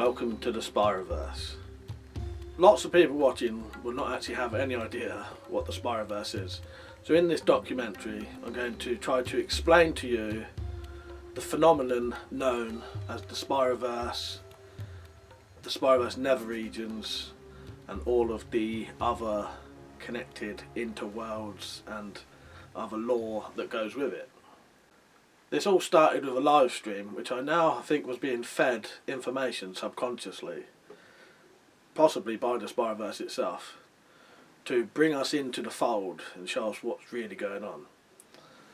welcome to the Spiroverse. Lots of people watching will not actually have any idea what the Spiroverse is. So in this documentary I'm going to try to explain to you the phenomenon known as the Spiroverse nether regions, and all of the other connected interworlds and other lore that goes with it. This all started with a live stream which I now think was being fed information subconsciously, possibly by the Spiroverse itself, to bring us into the fold and show us what's really going on.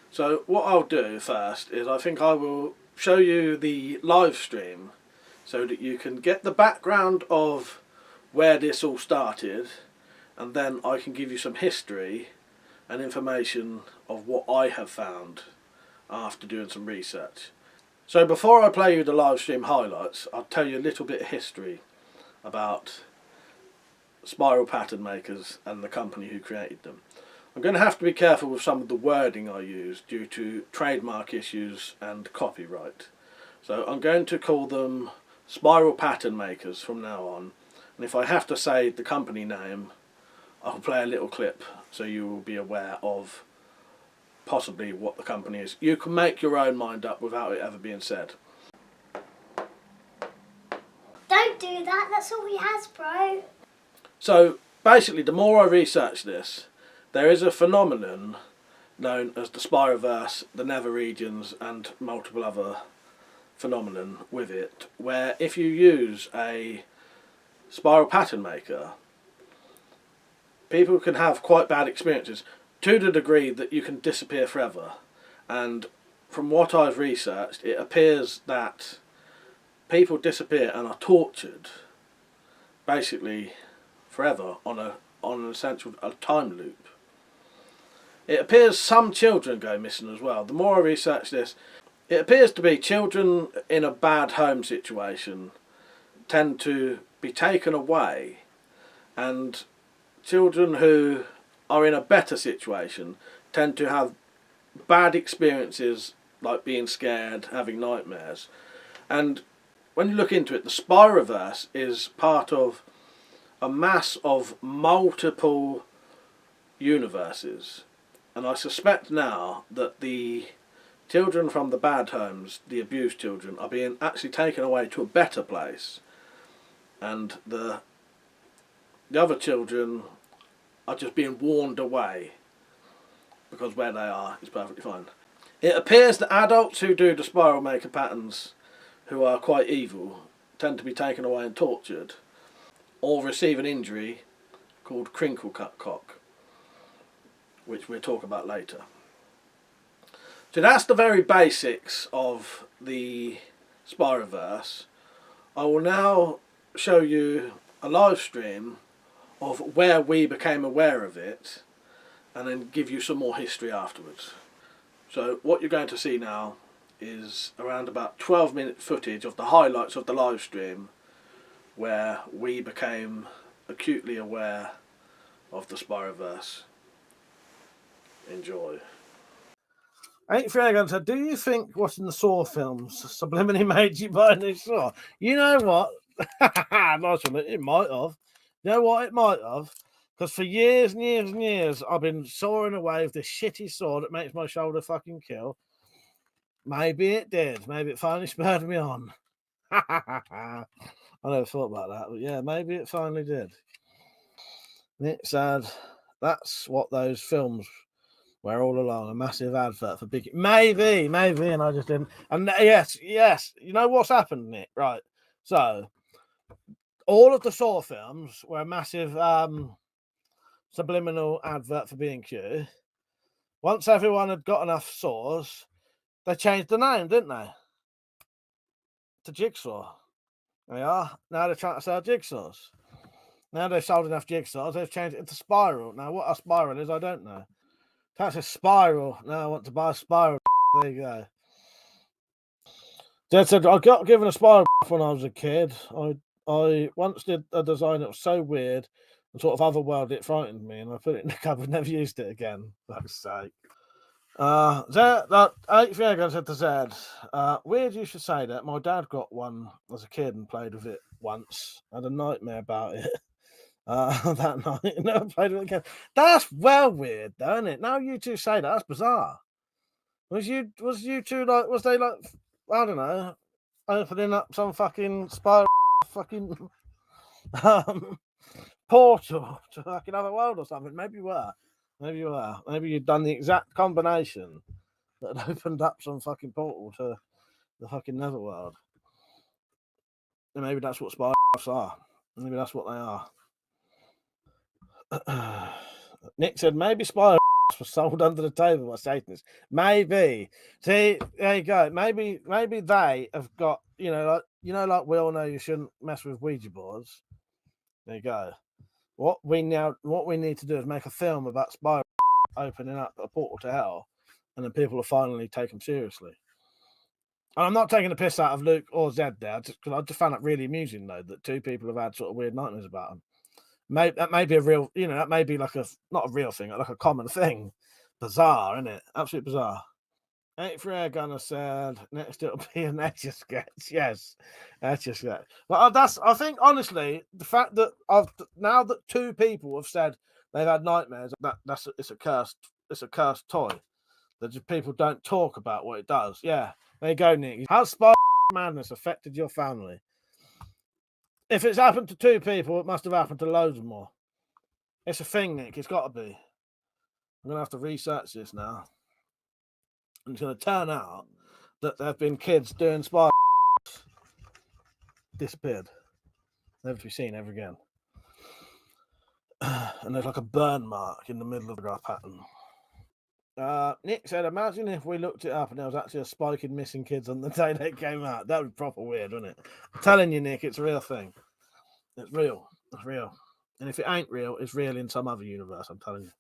So what I'll do first is I think I will show you the live stream so that you can get the background of where this all started, and then I can give you some history and information of what I have found after doing some research. So before I play you the live stream highlights, I'll tell you a little bit of history about spiral pattern makers and the company who created them. I'm going to have to be careful with some of the wording I use due to trademark issues and copyright. So I'm going to call them spiral pattern makers from now on, and if I have to say the company name, I'll play a little clip so you will be aware of possibly what the company is. You can make your own mind up without it ever being said. Don't do that, that's all he has, bro. So basically, the more I research this, there is a phenomenon known as the Spiroverse, the nether regions, and multiple other phenomenon with it, where if you use a spiral pattern maker, people can have quite bad experiences to the degree that you can disappear forever. And from what I've researched, it appears that people disappear and are tortured basically forever on an essential time loop. It appears some children go missing as well. The more I research this, it appears to be children in a bad home situation tend to be taken away, and children who are in a better situation tend to have bad experiences, like being scared, having nightmares. And when you look into it, the Spiroverse is part of a mass of multiple universes, and I suspect now that the children from the bad homes, the abused children, are being actually taken away to a better place, and the other children are just being warned away because where they are is perfectly fine. It appears that adults who do the spiral maker patterns, who are quite evil, tend to be taken away and tortured, or receive an injury called crinkle cut cock, which we'll talk about later. So that's the very basics of the Spiroverse. I will now show you a live stream of where we became aware of it, and then give you some more history afterwards. So what you're going to see now is around about 12-minute footage of the highlights of the live stream where we became acutely aware of the Spiroverse. Enjoy. 8 do you think watching the Saw films subliminally made you buy a new Saw? You know what? Nice one. It might have. You know what? It might have. Because for years and years and years, I've been sawing away with this shitty saw that makes my shoulder fucking kill. Maybe it did. Maybe it finally spurred me on. I never thought about that, but yeah, maybe it finally did. It's sad. That's what those films were all along, a massive advert for big. Maybe, and I just didn't. And yes, you know what's happened, Nick? Right. So, all of the Saw films were a massive subliminal advert for B&Q. Once everyone had got enough saws, they changed the name, didn't they? To Jigsaw. There you are. Now they're trying to sell jigsaws. Now they've sold enough jigsaws, they've changed it to Spiral. Now, what a spiral is, I don't know. That's a spiral. Now I want to buy a spiral. There you go. Dad said, I got given a spiral when I was a kid. I once did a design that was so weird and sort of otherworldly, it frightened me, and I put it in the cupboard and never used it again. For fuck's sake. That 8th year ago said to Zed, weird you should say that. My dad got one as a kid and played with it once. I had a nightmare about it. That night, never played with it again. That's well weird, though, isn't it? Now you two say that, that's bizarre. Was you two like? Was they like? I don't know, opening up some fucking spiral, fucking portal to fucking other world or something? Maybe you were. Maybe you were. Maybe you'd done the exact combination that opened up some fucking portal to the fucking netherworld. And maybe that's what spiders are. Maybe that's what they are. Nick said maybe spiders were sold under the table by Satanists. Maybe. See, there you go. Maybe they have got, like we all know you shouldn't mess with Ouija boards. There you go. What we need to do is make a film about spiders opening up a portal to hell, and then people will finally take them seriously. And I'm not taking the piss out of Luke or Zed there, because I just found it really amusing, though, that two people have had sort of weird nightmares about them. That may be a real, that may be like not a real thing, like a common thing. Bizarre, isn't it? Absolutely bizarre. 8th Rare Gunner said, next it'll be an Etch a Sketch. Yes, Etch a Sketch. Well, I think, honestly, the fact that now that two people have said they've had nightmares, it's a cursed toy. That just people don't talk about what it does. Yeah, there you go, Nick. How's Spider Madness affected your family? If it's happened to two people, it must have happened to loads more. It's a thing, Nick. It's got to be. I'm going to have to research this now. And it's going to turn out that there have been kids doing spider disappeared. Never to be seen ever again. And there's like a burn mark in the middle of the graph pattern. Nick said, imagine if we looked it up and there was actually a spike in missing kids on the day they came out. That would be proper weird, wouldn't it? I'm telling you, Nick, it's a real thing. It's real. It's real. And if it ain't real, it's real in some other universe, I'm telling you.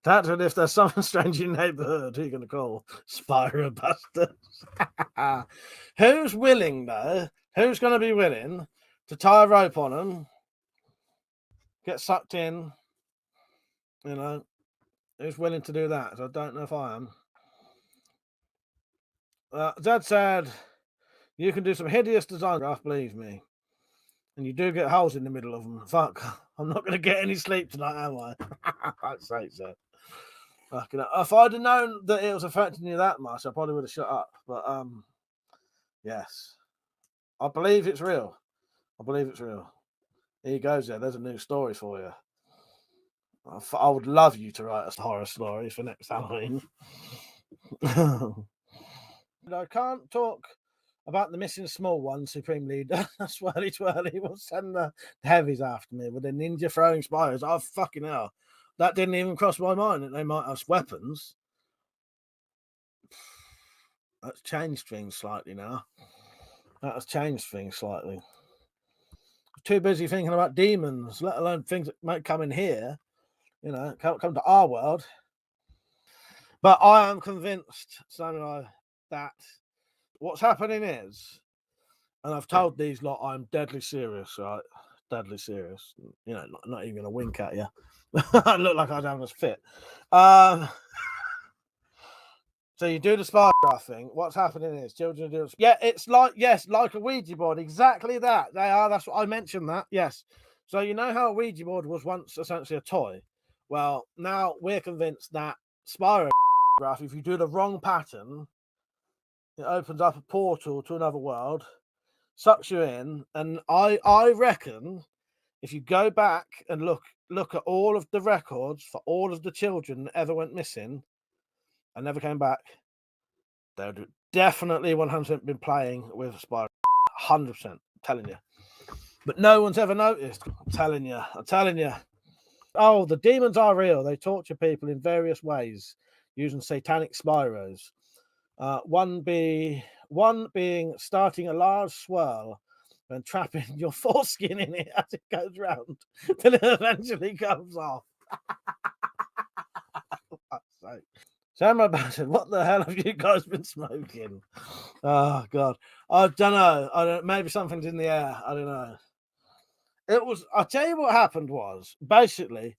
That's if there's something strange in your neighborhood, who are you going to call? Spirobusters. Who's willing, though? Who's going to be willing to tie a rope on them, get sucked in, who's willing to do that? I don't know if I am. Zed said, you can do some hideous design graph, believe me. And you do get holes in the middle of them. Fuck, I'm not going to get any sleep tonight, am I? I'd say so. If I'd have known that it was affecting you that much, I probably would have shut up. But, yes. I believe it's real. Here you go, Zed. There's a new story for you. I would love you to write a horror story for next Halloween. I can't talk about the missing small one, Supreme Leader. Swirly Twirly will send the heavies after me with their ninja throwing spiders. Oh, fucking hell. That didn't even cross my mind that they might have weapons. That's changed things slightly now. Too busy thinking about demons, let alone things that might come in here. Come to our world. But I am convinced, Samurai, that what's happening is, and I've told these lot I'm deadly serious, right? Deadly serious. Not even going to wink at you. I look like I'd have a fit. So you do the spider graph thing. What's happening is children do. Yeah, it's like a Ouija board. Exactly that. They are. That's what I mentioned. That yes. So you know how a Ouija board was once essentially a toy. Well, now we're convinced that spiral graph, if you do the wrong pattern, it opens up a portal to another world, sucks you in, and I reckon if you go back and look at all of the records for all of the children that ever went missing and never came back, they'd definitely 100% been playing with Spider. 100%, telling you. But no one's ever noticed. I'm telling you. Oh, the demons are real. They torture people in various ways using satanic spiros. One being starting a large swirl and trapping your foreskin in it as it goes round till it eventually comes off. Samurai Bastard, what the hell have you guys been smoking? Oh, God. I don't know. Maybe something's in the air. I don't know. I'll tell you what happened was, basically,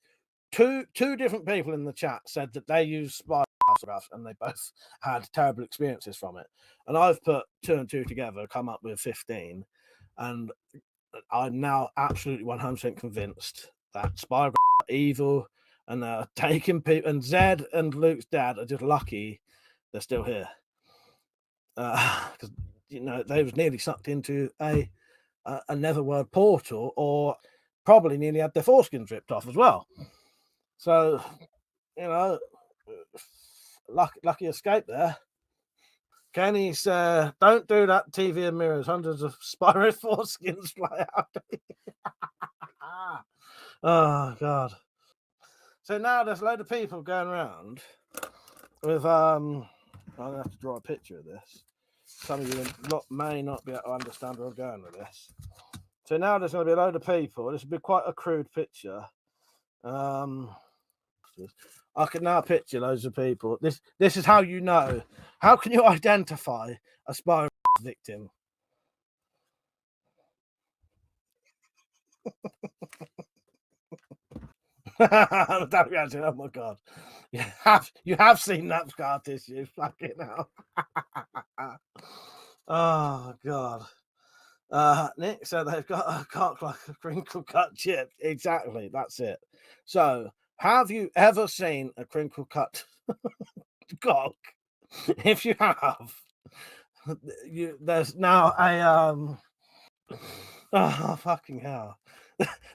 two different people in the chat said that they used Spiroverse and they both had terrible experiences from it. And I've put 2 and 2 together, come up with 15, and I'm now absolutely 100% convinced that Spiroverse are evil and taking people. And Zed and Luke's dad are just lucky they're still here, because they was nearly sucked into a netherworld portal, or probably nearly had their foreskins ripped off as well. So, lucky escape there. Kenny said, don't do that, TV and mirrors. Hundreds of Spyro foreskins fly out. Oh, God. So now there's a load of people going around with, I'm going to have to draw a picture of this. Some of you may not be able to understand where I'm going with this. So now there's going to be a load of people. This will be quite a crude picture. I can now picture loads of people. This is how you know. How can you identify a Spiroverse victim? Oh my God! You have seen that scar tissue? Fucking hell! Oh God! Nick said they've got a cock like a crinkle cut chip. Exactly, that's it. So, have you ever seen a crinkle cut cock? If you have, there's now a oh fucking hell!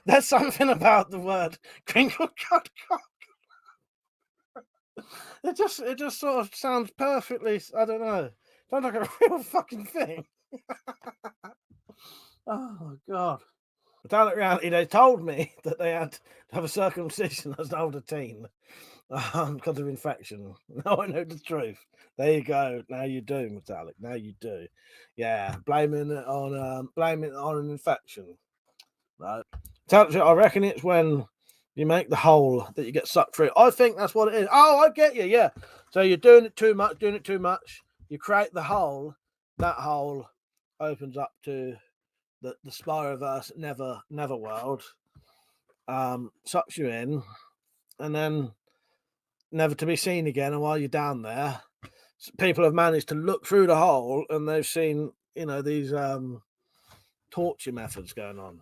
There's something about the word crinkle cut cock. It just sort of sounds perfectly. I don't know. Sounds like a real fucking thing. Oh God! Down at reality, they told me that they had to have a circumcision as an older teen because of infection. Now I know the truth. There you go. Now you do, Metallic. Now you do. Yeah, blaming it on an infection. No, I reckon it's when you make the hole that you get sucked through. I think that's what it is. Oh, I get you. Yeah. So you're doing it too much. You create the hole. That hole opens up to the Spiroverse never world, sucks you in, and then never to be seen again. And while you're down there, people have managed to look through the hole and they've seen these torture methods going on.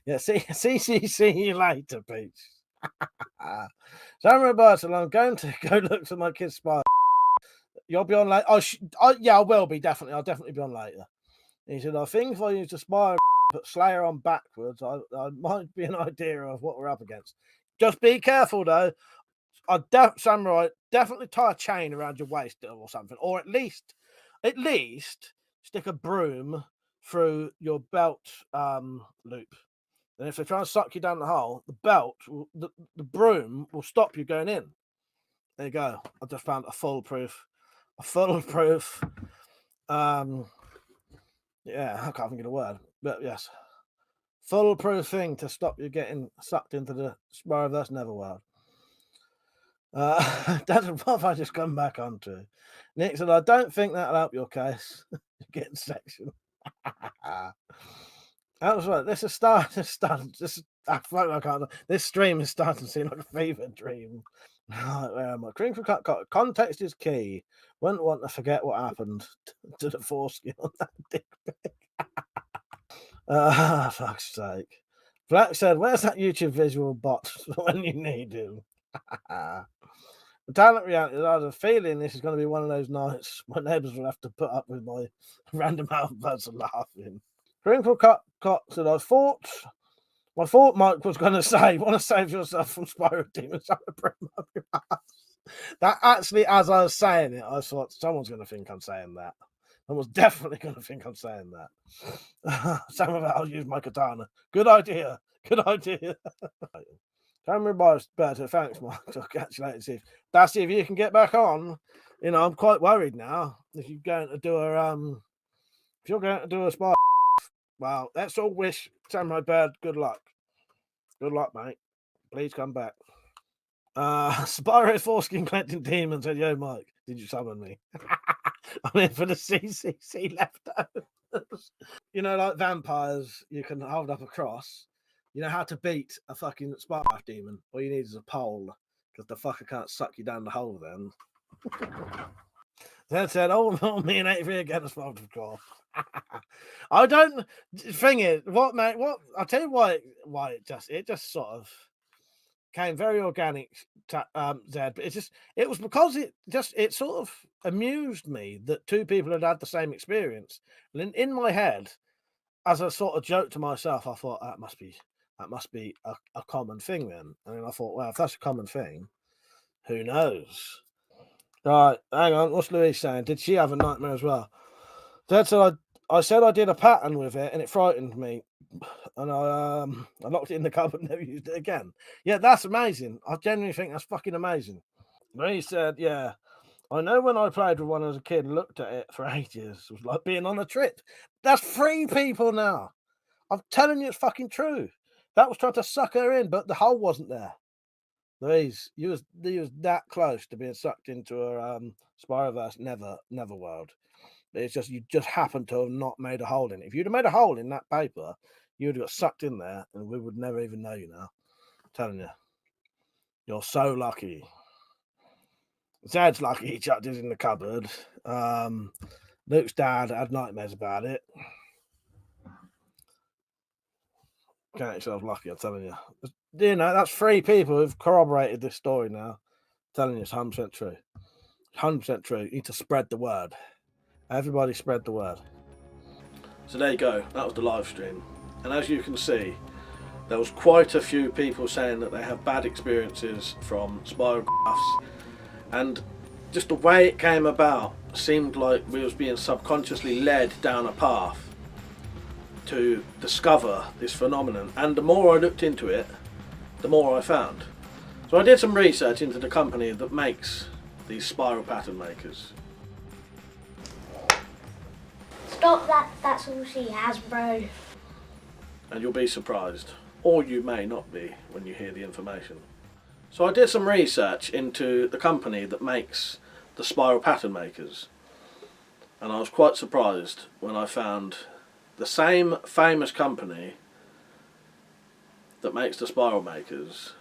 Yeah, see you later, Peach. So Roberto, I'm going to go look for my kid's Spider. You'll be on later. I will be, definitely. I'll definitely be on later. He said, I think if I use the Spider put Slayer on backwards, I might be an idea of what we're up against. Just be careful though. Samurai, definitely tie a chain around your waist or something, or at least stick a broom through your belt loop. And if they try and suck you down the hole, the broom will stop you going in. There you go. I just found a foolproof. Yeah, I can't think of the word, but yes, foolproof thing to stop you getting sucked into the Spiroverse Neverworld. That's what I just come back onto. Nick said, I don't think that'll help your case. Getting section. That was right. This stream is starting to seem like a fever dream. Where am I? Crinkle cut. Context is key. Wouldn't want to forget what happened to the foreskin on that dick pic. Fuck's sake. Black said, where's that YouTube visual bot when you need him? The talent reality, I have a feeling this is going to be one of those nights my neighbours will have to put up with my random outbursts of laughing. Crinkle cut said, I thought Mike was going to say, want to save yourself from Spyro Demons. That actually, as I was saying it, I thought someone's going to think I'm saying that. Someone's definitely going to think I'm saying that. Some of it, I'll use my katana. Good idea. Camera better. Thanks, Mike. I'll catch you later. See if you can get back on. I'm quite worried now. If you're going to do a spy, well, let's all wish Samurai Bird good luck. Good luck, mate. Please come back. Spyro Foreskin collecting demon said, yo, Mike, did you summon me? I'm in for the CCC leftovers. Like vampires, you can hold up a cross. You know how to beat a fucking spiral demon? All you need is a pole, because the fucker can't suck you down the hole then. Then said, oh, me and 83 against multiple call. I don't. Thing is, what I'll tell you why it just sort of came very organic, Zed. But it was because it sort of amused me that two people had the same experience. And in my head, as a sort of joke to myself, I thought that must be a common thing then. And then I thought, well, if that's a common thing, who knows? Right, hang on. What's Louise saying? Did she have a nightmare as well? Dad said I said I did a pattern with it and it frightened me, and I locked it in the cupboard and never used it again. Yeah, that's amazing. I genuinely think that's fucking amazing. Louise said, yeah, I know when I played with one as a kid and looked at it for ages, it was like being on a trip. That's 3 people now. I'm telling you, it's fucking true. That was trying to suck her in, but the hole wasn't there. Louise, you was that close to being sucked into a Spiroverse never world. It's just you just happened to have not made a hole in it. If you'd have made a hole in that paper, you would have got sucked in there, and we would never even know you now. I'm telling you, you're so lucky. Zed's lucky he chucked his in the cupboard. Luke's dad had nightmares about it. Count yourself lucky, I'm telling you. You know, that's 3 people who've corroborated this story now. I'm telling you, it's 100% true. 100% true. You need to spread the word. Everybody spread the word. So there you go. That was the live stream. And as you can see, there was quite a few people saying that they have bad experiences from spirographs. And just the way it came about seemed like we was being subconsciously led down a path to discover this phenomenon. And the more I looked into it, the more I found. So I did some research into the company that makes these spiral pattern makers. Stop that, that's all she has, bro. And you'll be surprised, or you may not be when you hear the information. So I did some research into the company that makes the spiral pattern makers, and I was quite surprised when I found the same famous company that makes the spiral makers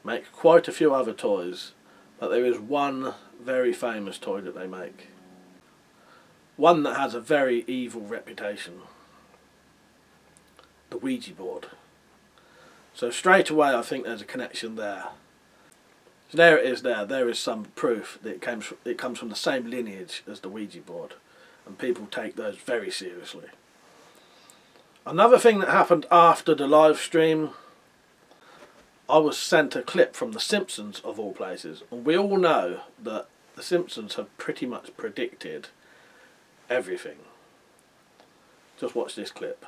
make quite a few other toys, but there is one very famous toy that they make. One that has a very evil reputation. The Ouija board. So straight away I think there's a connection there. So there it is there. There is some proof that it comes from the same lineage as the Ouija board. And people take those very seriously. Another thing that happened after the live stream, I was sent a clip from The Simpsons of all places. And we all know that The Simpsons have pretty much predicted everything. Just watch this clip.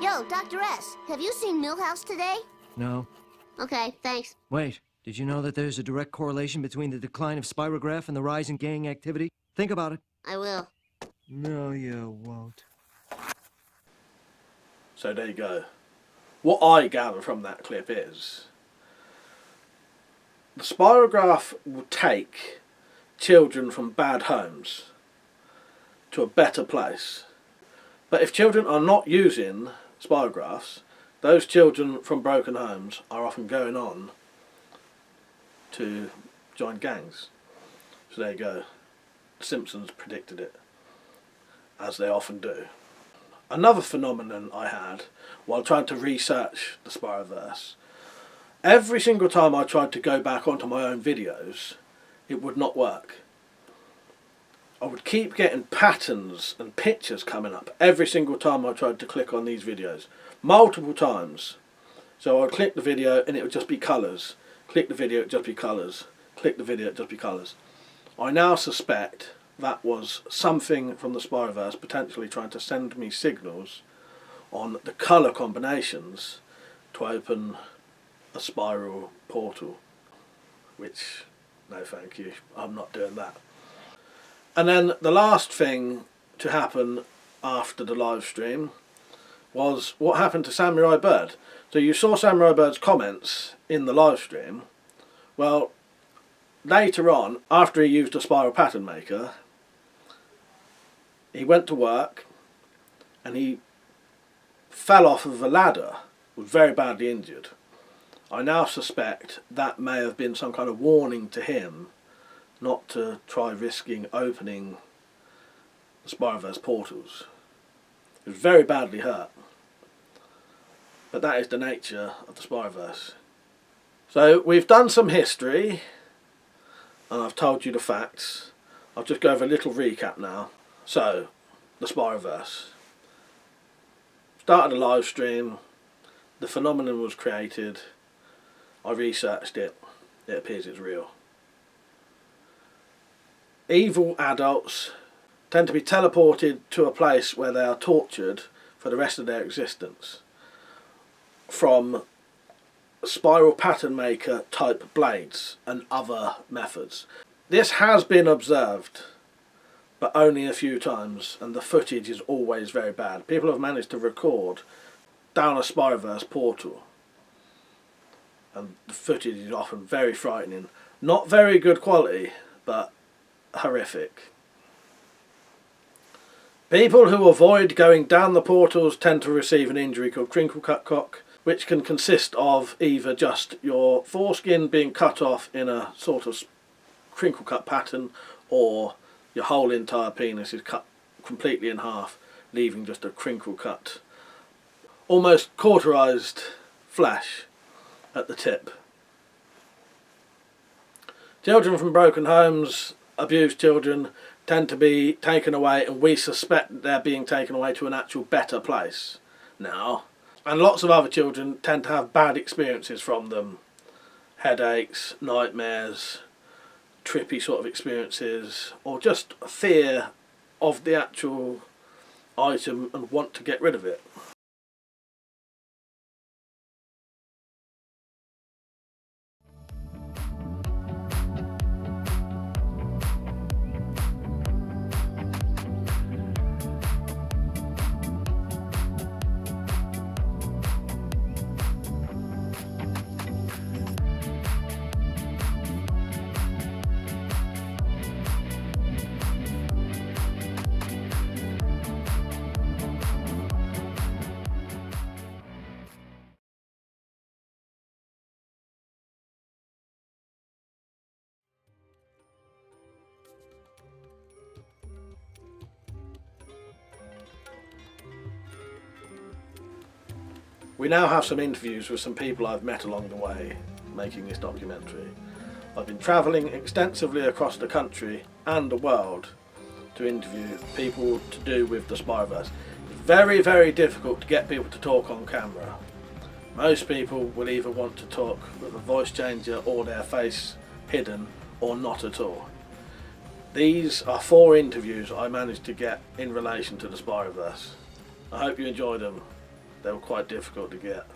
Yo, Dr. S, have you seen Millhouse today? No. Okay, thanks. Wait, did you know that there's a direct correlation between the decline of spirograph and the rise in gang activity? Think about it. I will. No, you won't. So there you go. What I gather from that clip is the spirograph will take children from bad homes to a better place. But if children are not using spirographs, those children from broken homes are often going on to join gangs. So there you go. The Simpsons predicted it, as they often do. Another phenomenon I had while trying to research the Spiroverse, every single time I tried to go back onto my own videos, it would not work. I would keep getting patterns and pictures coming up every single time I tried to click on these videos. Multiple times. So I'd click the video and it would just be colours. Click the video, it would just be colours. Click the video, it would just be colours. I now suspect that was something from the Spiroverse potentially trying to send me signals on the colour combinations to open a spiral portal. Which, no thank you, I'm not doing that. And then the last thing to happen after the live stream was what happened to Samurai Bird. So you saw Samurai Bird's comments in the live stream. Well, later on, after he used a spiral pattern maker, he went to work and he fell off of a ladder, was very badly injured. I now suspect that may have been some kind of warning to him not to try risking opening the Spiroverse portals. He was very badly hurt, but that is the nature of the Spiroverse. So we've done some history, and I've told you the facts. I'll just go over a little recap now. So, the Spiroverse. Started a live stream, the phenomenon was created, I researched it, it appears it's real. Evil adults tend to be teleported to a place where they are tortured for the rest of their existence from spiral pattern maker type blades and other methods. This has been observed, but only a few times, and the footage is always very bad. People have managed to record down a Spiroverse portal, and the footage is often very frightening. Not very good quality, but horrific. People who avoid going down the portals tend to receive an injury called crinkle cut cock, which can consist of either just your foreskin being cut off in a sort of crinkle cut pattern, or your whole entire penis is cut completely in half, leaving just a crinkle cut, almost cauterized flesh at the tip. Children from broken homes, abused children, tend to be taken away, and we suspect that they're being taken away to an actual better place now. And lots of other children tend to have bad experiences from them. Headaches, nightmares, trippy sort of experiences, or just fear of the actual item and want to get rid of it. We now have some interviews with some people I've met along the way making this documentary. I've been travelling extensively across the country and the world to interview people to do with the Spiroverse. It's very, very difficult to get people to talk on camera. Most people will either want to talk with a voice changer or their face hidden, or not at all. These are 4 interviews I managed to get in relation to the Spiroverse. I hope you enjoy them. They were quite difficult to get.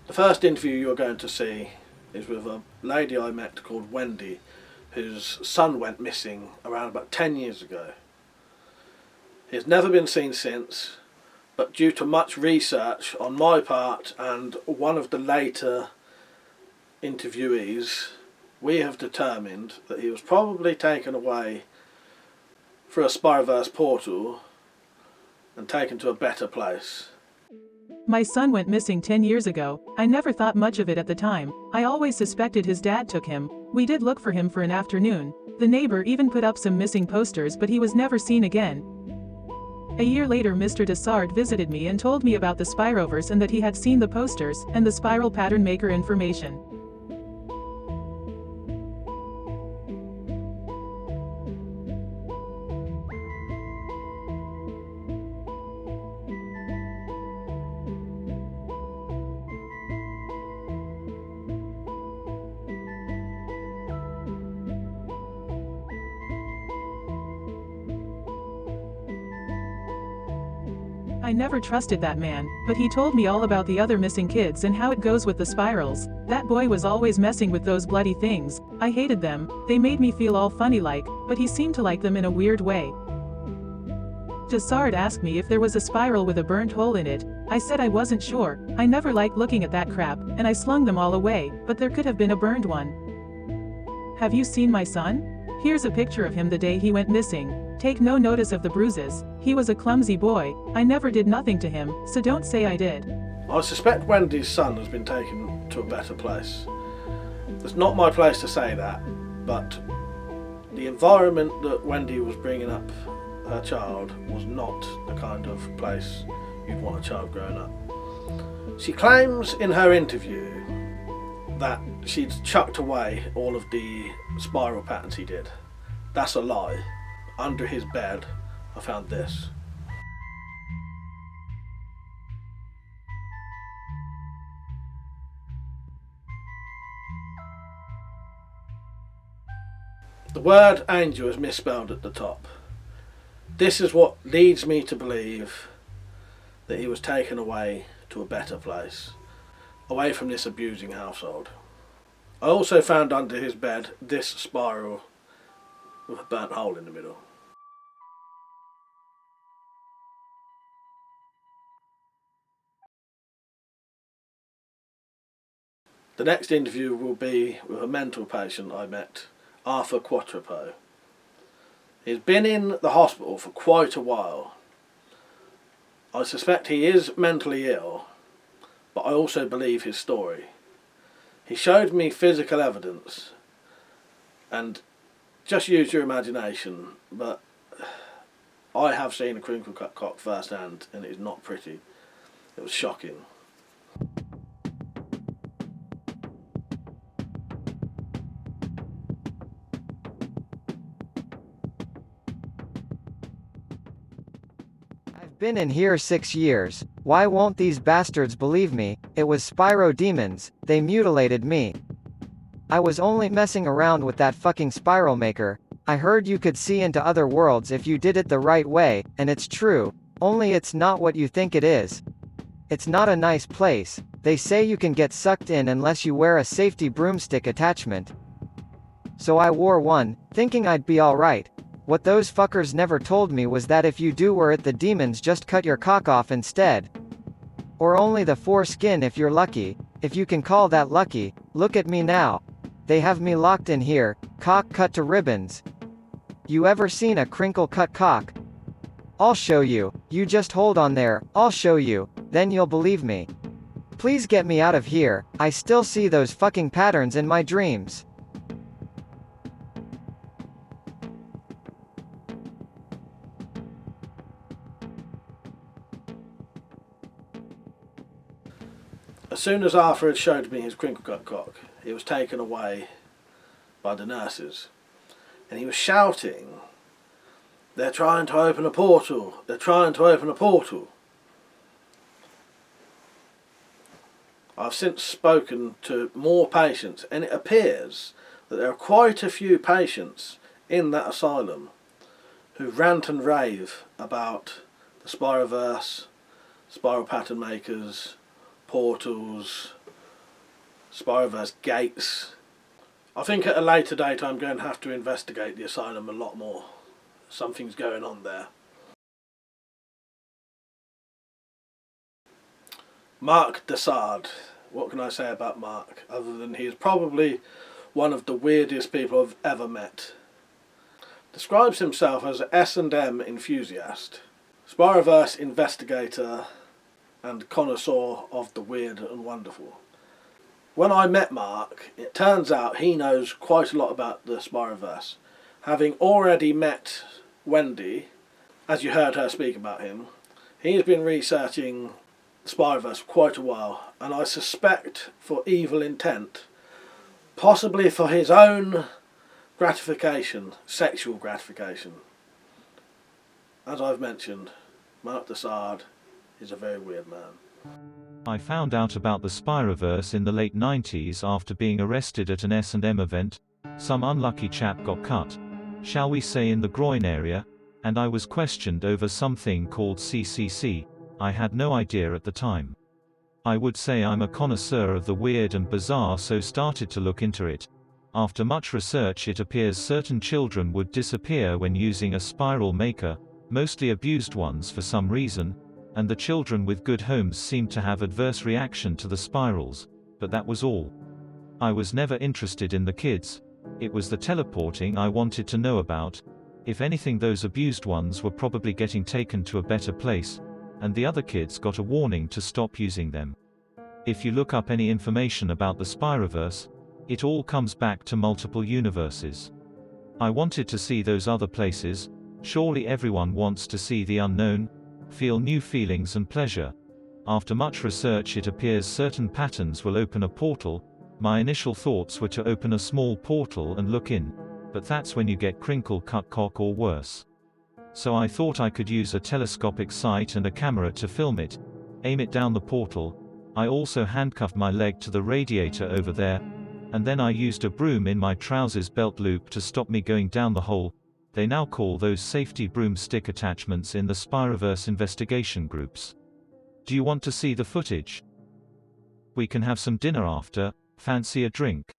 The first interview you're going to see is with a lady I met called Wendy, whose son went missing around about 10 years ago. He has never been seen since, but due to much research on my part and one of the later interviewees, we have determined that he was probably taken away through a Spiroverse portal and taken to a better place. My son went missing 10 years ago. I never thought much of it at the time. I always suspected his dad took him. We did look for him for an afternoon. The neighbor even put up some missing posters, but he was never seen again. A year later, Mr. Dessard visited me and told me about the Spiroverse and that he had seen the posters and the spiral pattern maker information. I never trusted that man, but he told me all about the other missing kids and how it goes with the spirals. That boy was always messing with those bloody things. I hated them. They made me feel all funny like, but he seemed to like them in a weird way. Dessard asked me if there was a spiral with a burnt hole in it. I said I wasn't sure. I never liked looking at that crap, and I slung them all away, but there could have been a burned one. Have you seen my son? Here's a picture of him the day he went missing. Take no notice of the bruises. He was a clumsy boy. I never did nothing to him, so don't say I did. I suspect Wendy's son has been taken to a better place. It's not my place to say that, but the environment that Wendy was bringing up her child was not the kind of place you'd want a child growing up. She claims in her interview that she'd chucked away all of the spiral patterns he did. That's a lie. Under his bed, I found this. The word angel is misspelled at the top. This is what leads me to believe that he was taken away to a better place, away from this abusing household. I also found under his bed this spiral with a burnt hole in the middle. The next interview will be with a mental patient I met, Arthur Quattropo. He's been in the hospital for quite a while. I suspect he is mentally ill, but I also believe his story. He showed me physical evidence, and just use your imagination, but I have seen a crinkle cut cock firsthand, and it is not pretty. It was shocking. I've been in here 6 years. Why won't these bastards believe me? It was Spyro demons. They mutilated me. I was only messing around with that fucking spiral maker. I heard you could see into other worlds if you did it the right way, and it's true. Only it's not what you think it is. It's not a nice place. They say you can get sucked in unless you wear a safety broomstick attachment. So I wore one, thinking I'd be alright. What those fuckers never told me was that if you do wear it, the demons just cut your cock off instead. Or only the foreskin if you're lucky, if you can call that lucky. Look at me now. They have me locked in here, cock cut to ribbons. You ever seen a crinkle cut cock? I'll show you. You just hold on there, I'll show you, then you'll believe me. Please get me out of here. I still see those fucking patterns in my dreams. As soon as Arthur had showed me his crinkle cut cock, he was taken away by the nurses, and he was shouting, "They're trying to open a portal, they're trying to open a portal." I've since spoken to more patients, and it appears that there are quite a few patients in that asylum who rant and rave about the Spiroverse, spiral pattern makers, portals, Spiroverse gates. I think at a later date I'm going to have to investigate the asylum a lot more. Something's going on there. Mark Desard. What can I say about Mark, other than he is probably one of the weirdest people I've ever met. Describes himself as an S&M enthusiast, Spiroverse investigator, and connoisseur of the weird and wonderful. When I met Mark, it turns out he knows quite a lot about the Spiroverse. Having already met Wendy, as you heard her speak about him, he's been researching the Spiroverse for quite a while, and I suspect for evil intent, possibly for his own gratification, sexual gratification. As I've mentioned, Mark Desard is a very weird man. I found out about the Spiroverse in the late 90s after being arrested at an S&M event. Some unlucky chap got cut, shall we say, in the groin area, and I was questioned over something called CCC. I had no idea at the time. I would say I'm a connoisseur of the weird and bizarre, so started to look into it. After much research, it appears certain children would disappear when using a spiral maker, mostly abused ones for some reason, and the children with good homes seemed to have adverse reaction to the spirals, but that was all. I was never interested in the kids. It was the teleporting I wanted to know about. If anything, those abused ones were probably getting taken to a better place, and the other kids got a warning to stop using them. If you look up any information about the Spiroverse, it all comes back to multiple universes. I wanted to see those other places. Surely everyone wants to see the unknown, feel new feelings and pleasure. After much research, it appears certain patterns will open a portal. My initial thoughts were to open a small portal and look in, but that's when you get crinkle cut cock or worse. So I thought I could use a telescopic sight and a camera to film it, aim it down the portal. I also handcuffed my leg to the radiator over there, and then I used a broom in my trousers belt loop to stop me going down the hole. They now call those safety broomstick attachments in the Spiroverse investigation groups. Do you want to see the footage? We can have some dinner after. Fancy a drink?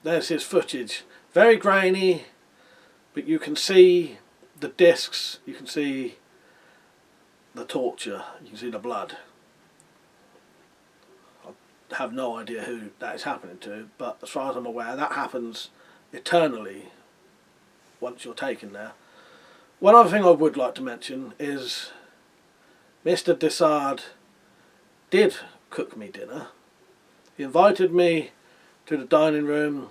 There's his footage. Very grainy, but you can see the discs, you can see the torture, you can see the blood. I have no idea who that is happening to, but as far as I'm aware, that happens eternally once you're taken there. One other thing I would like to mention is Mr. Dessard did cook me dinner. He invited me to the dining room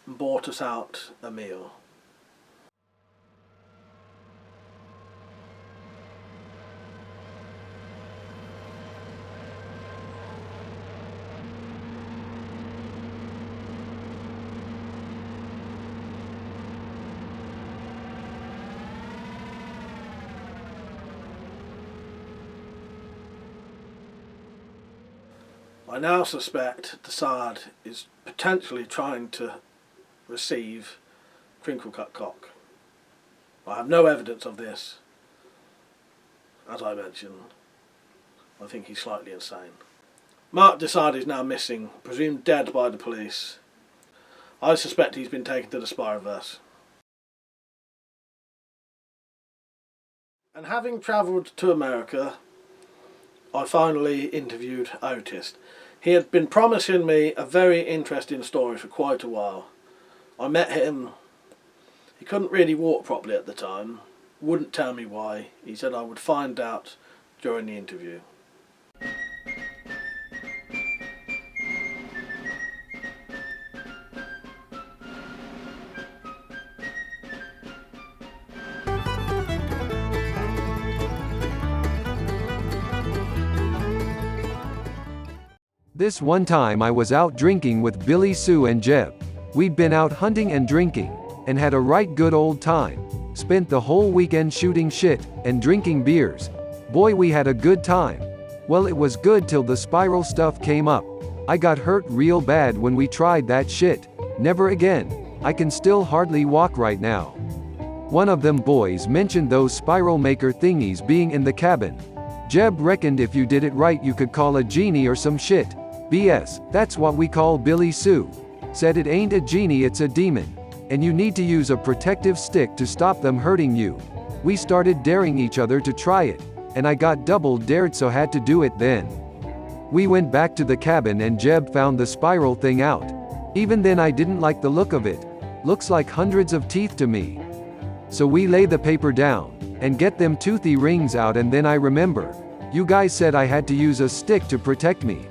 and bought us out a meal. I now suspect Dessard is potentially trying to receive crinkle cut cock. I have no evidence of this. As I mentioned, I think he's slightly insane. Mark Dessard is now missing, presumed dead by the police. I suspect he's been taken to the Spiroverse. And having travelled to America, I finally interviewed Otis. He had been promising me a very interesting story for quite a while. I met him. He couldn't really walk properly at the time. Wouldn't tell me why. He said I would find out during the interview. This one time I was out drinking with Billy Sue and Jeb. We'd been out hunting and drinking, and had a right good old time. Spent the whole weekend shooting shit, and drinking beers. Boy, we had a good time. Well, it was good till the spiral stuff came up. I got hurt real bad when we tried that shit. Never again. I can still hardly walk right now. One of them boys mentioned those spiral maker thingies being in the cabin. Jeb reckoned if you did it right you could call a genie or some shit. BS, that's what we call Billy Sue. Said it ain't a genie, it's a demon. And you need to use a protective stick to stop them hurting you. We started daring each other to try it, and I got double dared, so had to do it then. We went back to the cabin and Jeb found the spiral thing out. Even then I didn't like the look of it. Looks like hundreds of teeth to me. So we lay the paper down, and get them toothy rings out, and then I remember. You guys said I had to use a stick to protect me.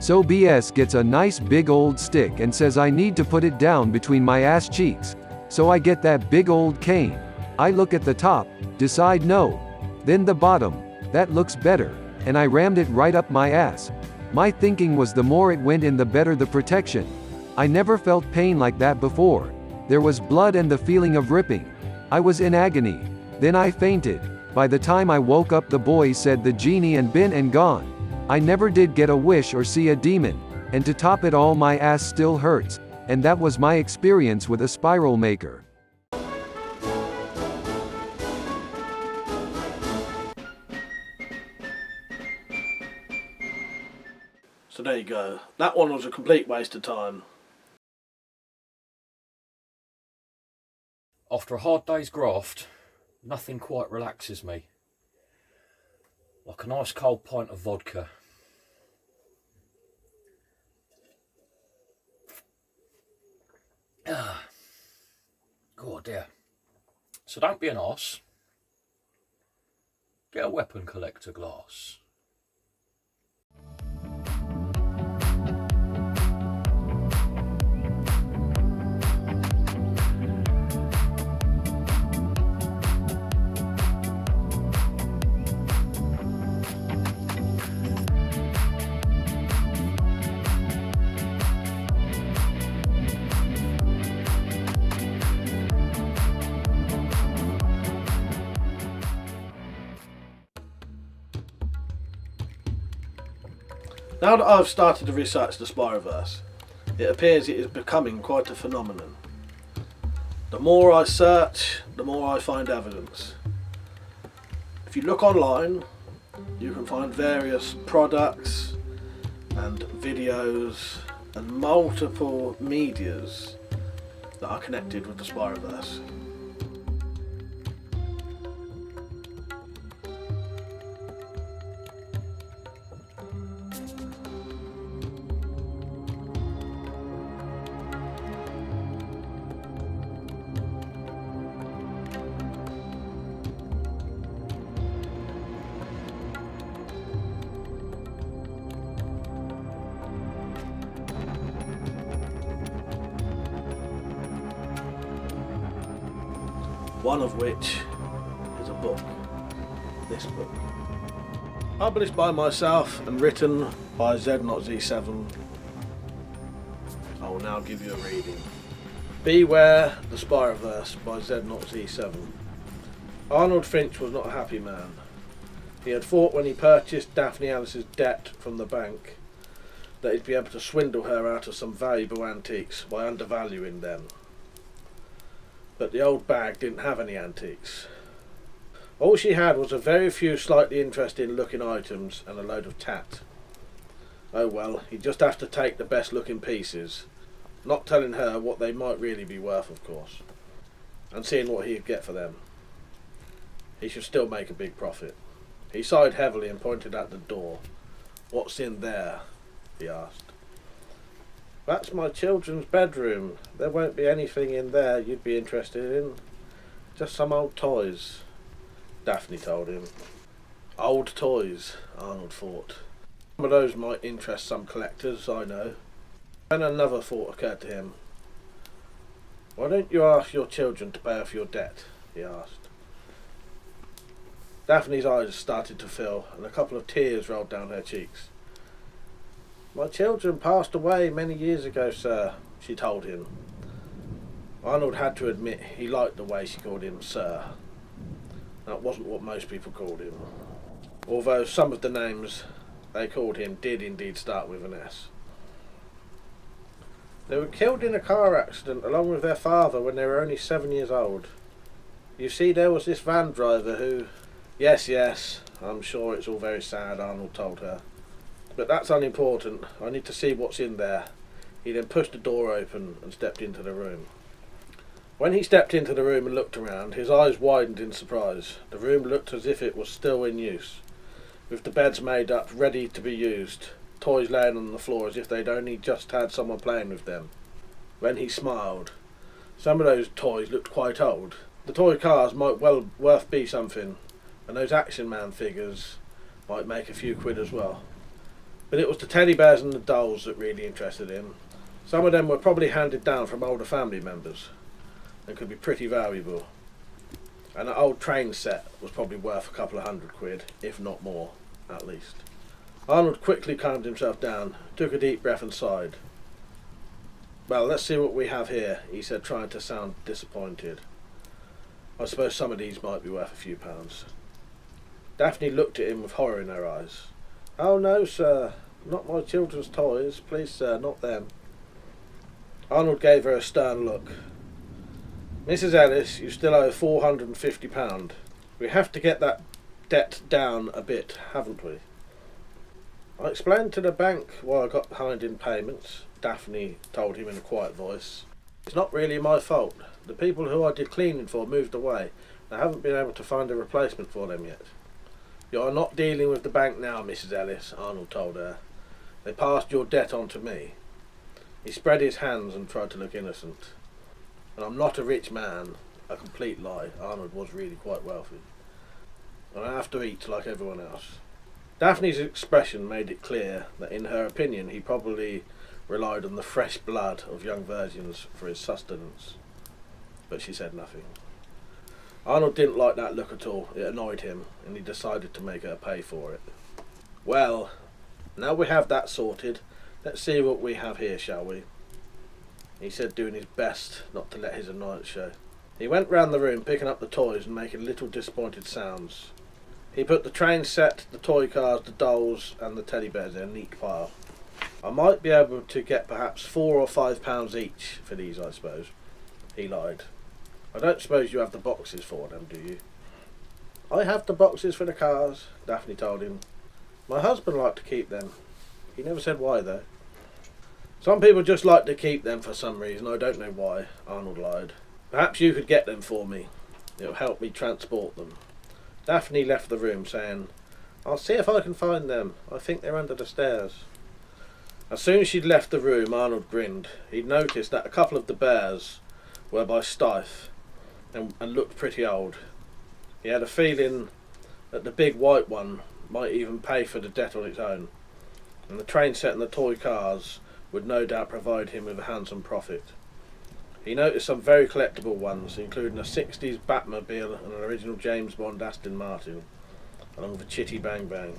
So BS gets a nice big old stick and says I need to put it down between my ass cheeks. So I get that big old cane. I look at the top, decide no. Then the bottom, that looks better, and I rammed it right up my ass. My thinking was the more it went in the better the protection. I never felt pain like that before. There was blood and the feeling of ripping. I was in agony. Then I fainted. By the time I woke up the boys said the genie and been and gone. I never did get a wish or see a demon, and to top it all my ass still hurts, and that was my experience with a spiral maker. So there you go. That one was a complete waste of time. After a hard day's graft, nothing quite relaxes me. Like a nice cold pint of vodka. Oh dear. So don't be an arse. Get a weapon collector glass. Now that I've started to research the Spiroverse, it appears it is becoming quite a phenomenon. The more I search, the more I find evidence. If you look online, you can find various products and videos and multiple medias that are connected with the Spiroverse. One of which is a book, this book. Published by myself and written by Z0Z7. I will now give you a reading. Beware the Spiroverse by Z0Z7. Arnold Finch was not a happy man. He had thought when he purchased Daphne Alice's debt from the bank that he'd be able to swindle her out of some valuable antiques by undervaluing them. But the old bag didn't have any antiques. All she had was a very few slightly interesting looking items and a load of tat. Oh well, he'd just have to take the best looking pieces, not telling her what they might really be worth, of course, and seeing what he'd get for them. He should still make a big profit. He sighed heavily and pointed at the door. "What's in there?" he asked. "That's my children's bedroom. There won't be anything in there you'd be interested in. Just some old toys," Daphne told him. Old toys, Arnold thought. Some of those might interest some collectors, I know. Then another thought occurred to him. "Why don't you ask your children to pay off your debt?" he asked. Daphne's eyes started to fill and a couple of tears rolled down her cheeks. "My children passed away many years ago, sir," she told him. Arnold had to admit he liked the way she called him sir. That wasn't what most people called him, although some of the names they called him did indeed start with an S. "They were killed in a car accident along with their father when they were only 7 years old. You see, there was this van driver who—" Yes, I'm sure it's all very sad," Arnold told her. "But that's unimportant. I need to see what's in there." He then pushed the door open and stepped into the room. When he stepped into the room and looked around, his eyes widened in surprise. The room looked as if it was still in use, with the beds made up, ready to be used, toys laying on the floor as if they'd only just had someone playing with them. Then he smiled. Some of those toys looked quite old. The toy cars might well worth be something, and those Action Man figures might make a few quid as well. But it was the teddy bears and the dolls that really interested him. Some of them were probably handed down from older family members and could be pretty valuable. And an old train set was probably worth a couple of £100, if not more, at least. Arnold quickly calmed himself down, took a deep breath and sighed. "Well, let's see what we have here," he said, trying to sound disappointed. "I suppose some of these might be worth a few pounds." Daphne looked at him with horror in her eyes. "Oh no, sir. Not my children's toys. Please, sir, not them." Arnold gave her a stern look. "Mrs. Ellis, you still owe £450. We have to get that debt down a bit, haven't we?" I explained to the bank why I got behind in payments, Daphne told him in a quiet voice. It's not really my fault. The people who I did cleaning for moved away. I haven't been able to find a replacement for them yet. You are not dealing with the bank now, Mrs. Ellis, Arnold told her. They passed your debt on to me. He spread his hands and tried to look innocent. And I'm not a rich man. A complete lie. Arnold was really quite wealthy. And I have to eat like everyone else. Daphne's expression made it clear that in her opinion he probably relied on the fresh blood of young virgins for his sustenance. But she said nothing. Arnold didn't like that look at all. It annoyed him, and he decided to make her pay for it. Well, now we have that sorted, let's see what we have here, shall we? He said, doing his best not to let his annoyance show. He went round the room picking up the toys and making little disappointed sounds. He put the train set, the toy cars, the dolls and the teddy bears in a neat pile. I might be able to get perhaps £4 or £5 each for these, I suppose. He lied. I don't suppose you have the boxes for them, do you? I have the boxes for the cars, Daphne told him. My husband liked to keep them. He never said why, though. Some people just like to keep them for some reason. I don't know why, Arnold lied. Perhaps you could get them for me. It'll help me transport them. Daphne left the room, saying, I'll see if I can find them. I think they're under the stairs. As soon as she'd left the room, Arnold grinned. He'd noticed that a couple of the bears were by Stife and looked pretty old. He had a feeling that the big white one might even pay for the debt on its own, and the train set and the toy cars would no doubt provide him with a handsome profit. He noticed some very collectible ones, including a 60s Batmobile and an original James Bond Aston Martin, along with a Chitty Bang Bang.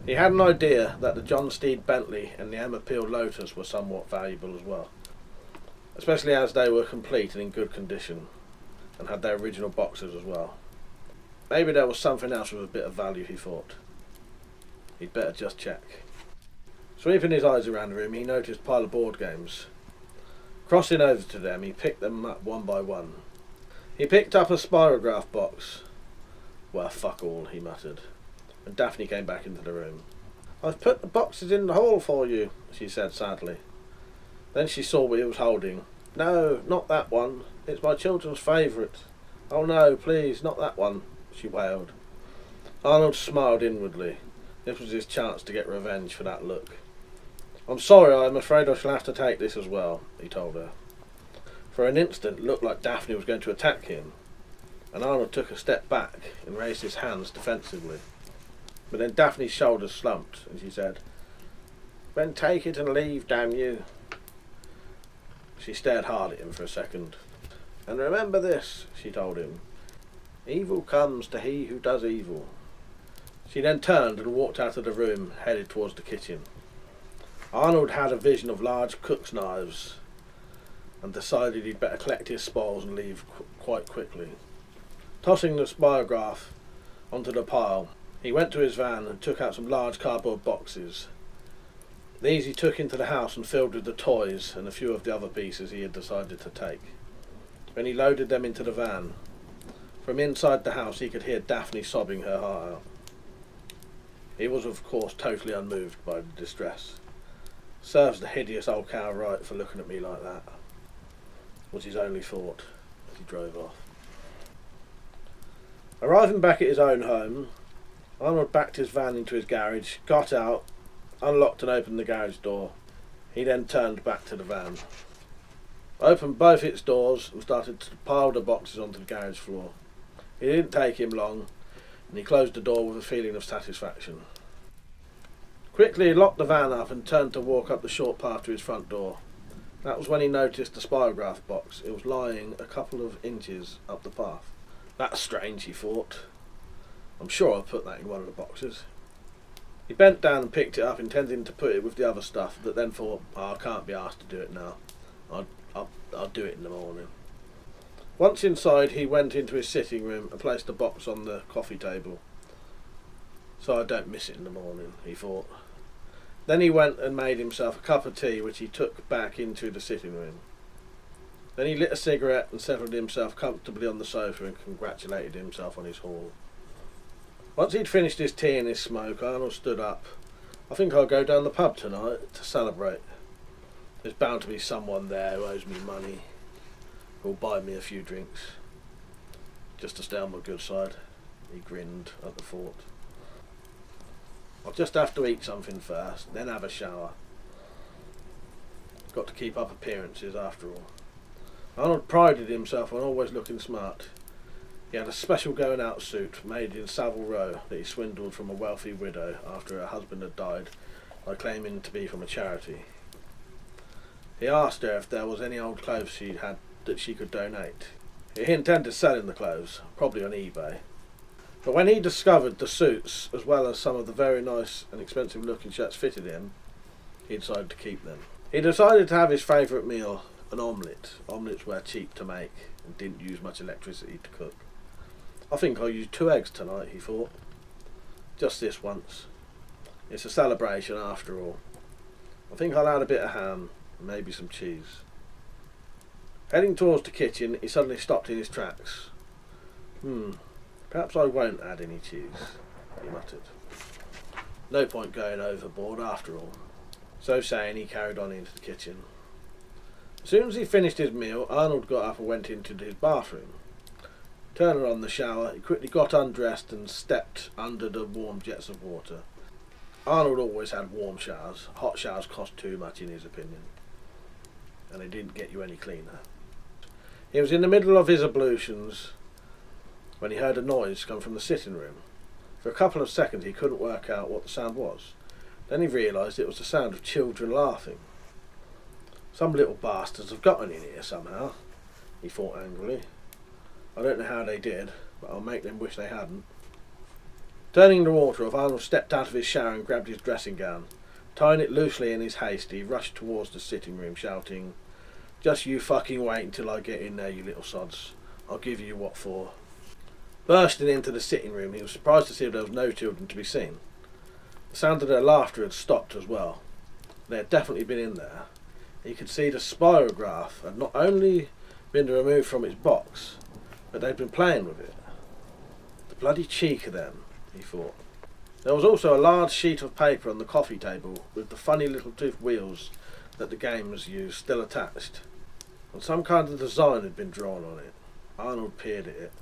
He had an idea that the John Steed Bentley and the Emma Peel Lotus were somewhat valuable as well, especially as they were complete and in good condition, and had their original boxes as well. Maybe there was something else with a bit of value, he thought. He'd better just check. Sweeping his eyes around the room, he noticed a pile of board games. Crossing over to them, he picked them up one by one. He picked up a spirograph box. Well, fuck all, he muttered. And Daphne came back into the room. I've put the boxes in the hall for you, she said sadly. Then she saw what he was holding. No, not that one. It's my children's favourite. Oh no, please, not that one, she wailed. Arnold smiled inwardly. This was his chance to get revenge for that look. I'm sorry, I'm afraid I shall have to take this as well, he told her. For an instant it looked like Daphne was going to attack him, and Arnold took a step back and raised his hands defensively. But then Daphne's shoulders slumped, and she said, Then take it and leave, damn you. She stared hard at him for a second. And remember this, she told him. Evil comes to he who does evil. She then turned and walked out of the room, headed towards the kitchen. Arnold had a vision of large cook's knives and decided he'd better collect his spoils and leave quite quickly. Tossing the spirograph onto the pile, he went to his van and took out some large cardboard boxes. These he took into the house and filled with the toys and a few of the other pieces he had decided to take. When he loaded them into the van, from inside the house he could hear Daphne sobbing her heart out. He was of course totally unmoved by the distress. Serves the hideous old cow right for looking at me like that, was his only thought as he drove off. Arriving back at his own home, Arnold backed his van into his garage, got out, unlocked and opened the garage door. He then turned back to the van, opened both its doors and started to pile the boxes onto the garage floor. It didn't take him long, and he closed the door with a feeling of satisfaction. Quickly he locked the van up and turned to walk up the short path to his front door. That was when he noticed the spirograph box. It was lying a couple of inches up the path. That's strange, he thought. I'm sure I'll put that in one of the boxes. He bent down and picked it up, intending to put it with the other stuff, but then thought, I can't be asked to do it now. I'll do it in the morning. Once inside, he went into his sitting room and placed the box on the coffee table, so I don't miss it in the morning, he thought. Then he went and made himself a cup of tea, which he took back into the sitting room. Then he lit a cigarette and settled himself comfortably on the sofa and congratulated himself on his haul. Once he'd finished his tea and his smoke, Arnold stood up, I think I'll go down the pub tonight to celebrate. There's bound to be someone there who owes me money, who'll buy me a few drinks, just to stay on my good side. He grinned at the thought. I'll just have to eat something first, then have a shower. Got to keep up appearances after all. Arnold prided himself on always looking smart. He had a special going out suit made in Savile Row that he swindled from a wealthy widow after her husband had died by claiming to be from a charity. He asked her if there was any old clothes she had that she could donate. He intended selling the clothes, probably on eBay. But when he discovered the suits, as well as some of the very nice and expensive looking shirts fitted him, he decided to keep them. He decided to have his favourite meal, an omelette. Omelettes were cheap to make and didn't use much electricity to cook. I think I'll use 2 eggs tonight, he thought. Just this once. It's a celebration after all. I think I'll add a bit of ham and maybe some cheese. Heading towards the kitchen, he suddenly stopped in his tracks. Perhaps I won't add any cheese, he muttered. No point going overboard after all. So saying, he carried on into the kitchen. As soon as he finished his meal, Arnold got up and went into his bathroom. Turning on the shower, he quickly got undressed and stepped under the warm jets of water. Arnold always had warm showers. Hot showers cost too much in his opinion, and they didn't get you any cleaner. He was in the middle of his ablutions when he heard a noise come from the sitting room. For a couple of seconds he couldn't work out what the sound was. Then he realised it was the sound of children laughing. Some little bastards have gotten in here somehow, he thought angrily. I don't know how they did, but I'll make them wish they hadn't. Turning the water off, Arnold stepped out of his shower and grabbed his dressing gown. Tying it loosely in his haste, he rushed towards the sitting room, shouting, "Just you fucking wait until I get in there, you little sods. I'll give you what for." Bursting into the sitting room, he was surprised to see there was no children to be seen. The sound of their laughter had stopped as well. They had definitely been in there. He could see the spirograph had not only been removed from its box, but they'd been playing with it. The bloody cheek of them, he thought. There was also a large sheet of paper on the coffee table with the funny little toothed wheels that the gamers used still attached, and some kind of design had been drawn on it. Arnold peered at it.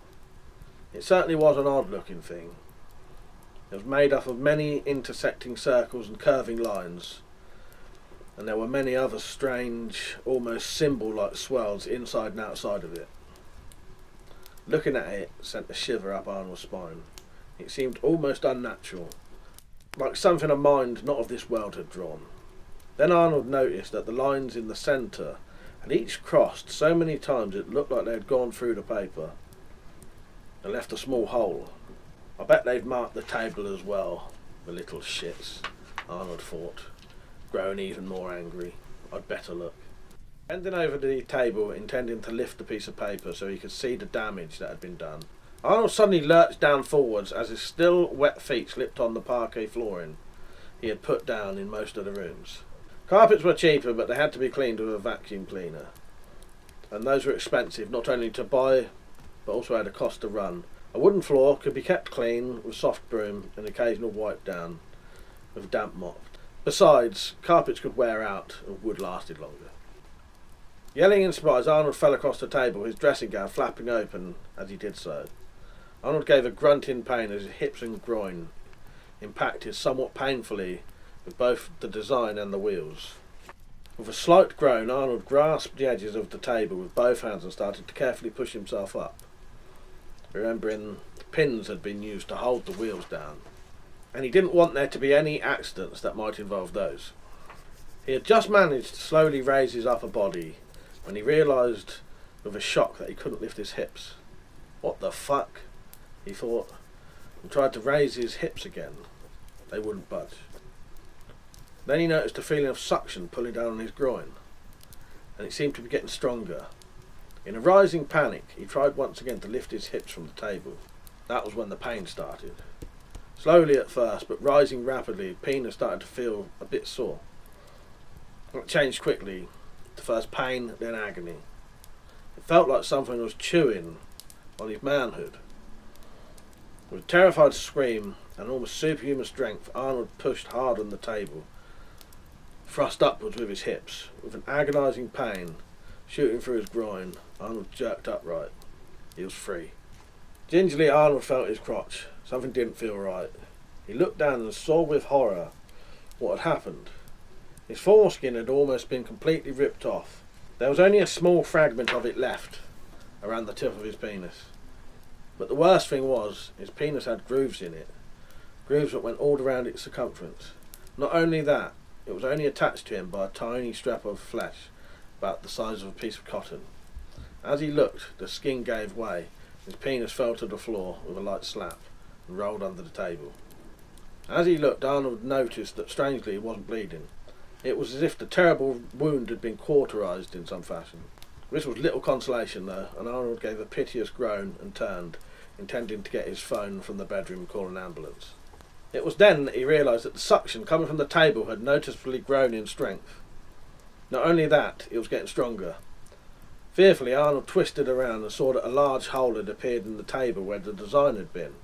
It certainly was an odd looking thing. It was made up of many intersecting circles and curving lines, and there were many other strange, almost symbol-like swirls inside and outside of it. Looking at it sent a shiver up Arnold's spine. It seemed almost unnatural, like something a mind not of this world had drawn. Then Arnold noticed that the lines in the centre had each crossed so many times it looked like they had gone through the paper and left a small hole. I bet they've marked the table as well, the little shits, Arnold thought, growing even more angry. I'd better look. Bending over the table, intending to lift the piece of paper so he could see the damage that had been done, Arnold suddenly lurched down forwards as his still wet feet slipped on the parquet flooring he had put down in most of the rooms. Carpets were cheaper, but they had to be cleaned with a vacuum cleaner, and those were expensive not only to buy but also had a cost to run. A wooden floor could be kept clean with soft broom and occasional wipe down with a damp mop. Besides, carpets could wear out and wood lasted longer. Yelling in surprise, Arnold fell across the table, his dressing gown flapping open as he did so. Arnold gave a grunt in pain as his hips and groin impacted somewhat painfully with both the design and the wheels. With a slight groan, Arnold grasped the edges of the table with both hands and started to carefully push himself up, remembering pins had been used to hold the wheels down, and he didn't want there to be any accidents that might involve those. He had just managed to slowly raise his upper body when he realised with a shock that he couldn't lift his hips. What the fuck? He thought, and tried to raise his hips again. They wouldn't budge. Then he noticed a feeling of suction pulling down on his groin, and it seemed to be getting stronger. In a rising panic, he tried once again to lift his hips from the table. That was when the pain started. Slowly at first, but rising rapidly, Pina started to feel a bit sore. It changed quickly, to first pain, then agony. It felt like something was chewing on his manhood. With a terrified scream, and almost superhuman strength, Arnold pushed hard on the table, thrust upwards with his hips. With an agonising pain shooting through his groin, Arnold jerked upright. He was free. Gingerly, Arnold felt his crotch. Something didn't feel right. He looked down and saw with horror what had happened. His foreskin had almost been completely ripped off. There was only a small fragment of it left around the tip of his penis. But the worst thing was, his penis had grooves in it. Grooves that went all around its circumference. Not only that, it was only attached to him by a tiny strap of flesh about the size of a piece of cotton. As he looked, the skin gave way. His penis fell to the floor with a light slap and rolled under the table. As he looked, Arnold noticed that strangely he wasn't bleeding. It was as if the terrible wound had been cauterized in some fashion. This was little consolation though, and Arnold gave a piteous groan and turned, intending to get his phone from the bedroom and call an ambulance. It was then that he realised that the suction coming from the table had noticeably grown in strength. Not only that, it was getting stronger. Fearfully, Arnold twisted around and saw that a large hole had appeared in the table where the design had been,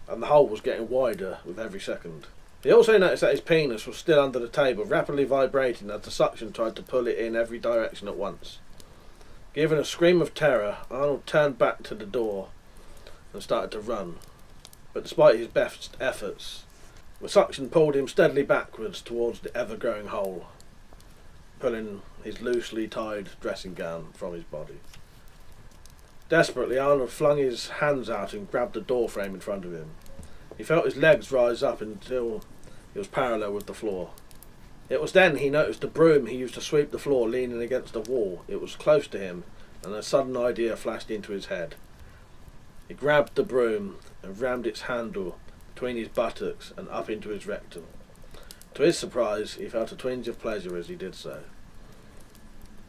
and the hole was getting wider with every second. He also noticed that his penis was still under the table, rapidly vibrating as the suction tried to pull it in every direction at once. Giving a scream of terror, Arnold turned back to the door and started to run. But despite his best efforts, the suction pulled him steadily backwards towards the ever-growing hole, pulling his loosely tied dressing gown from his body. Desperately, Arnold flung his hands out and grabbed the door frame in front of him. He felt his legs rise up until he was parallel with the floor. It was then he noticed the broom he used to sweep the floor leaning against the wall. It was close to him, and a sudden idea flashed into his head. He grabbed the broom and rammed its handle between his buttocks and up into his rectum. To his surprise, he felt a twinge of pleasure as he did so.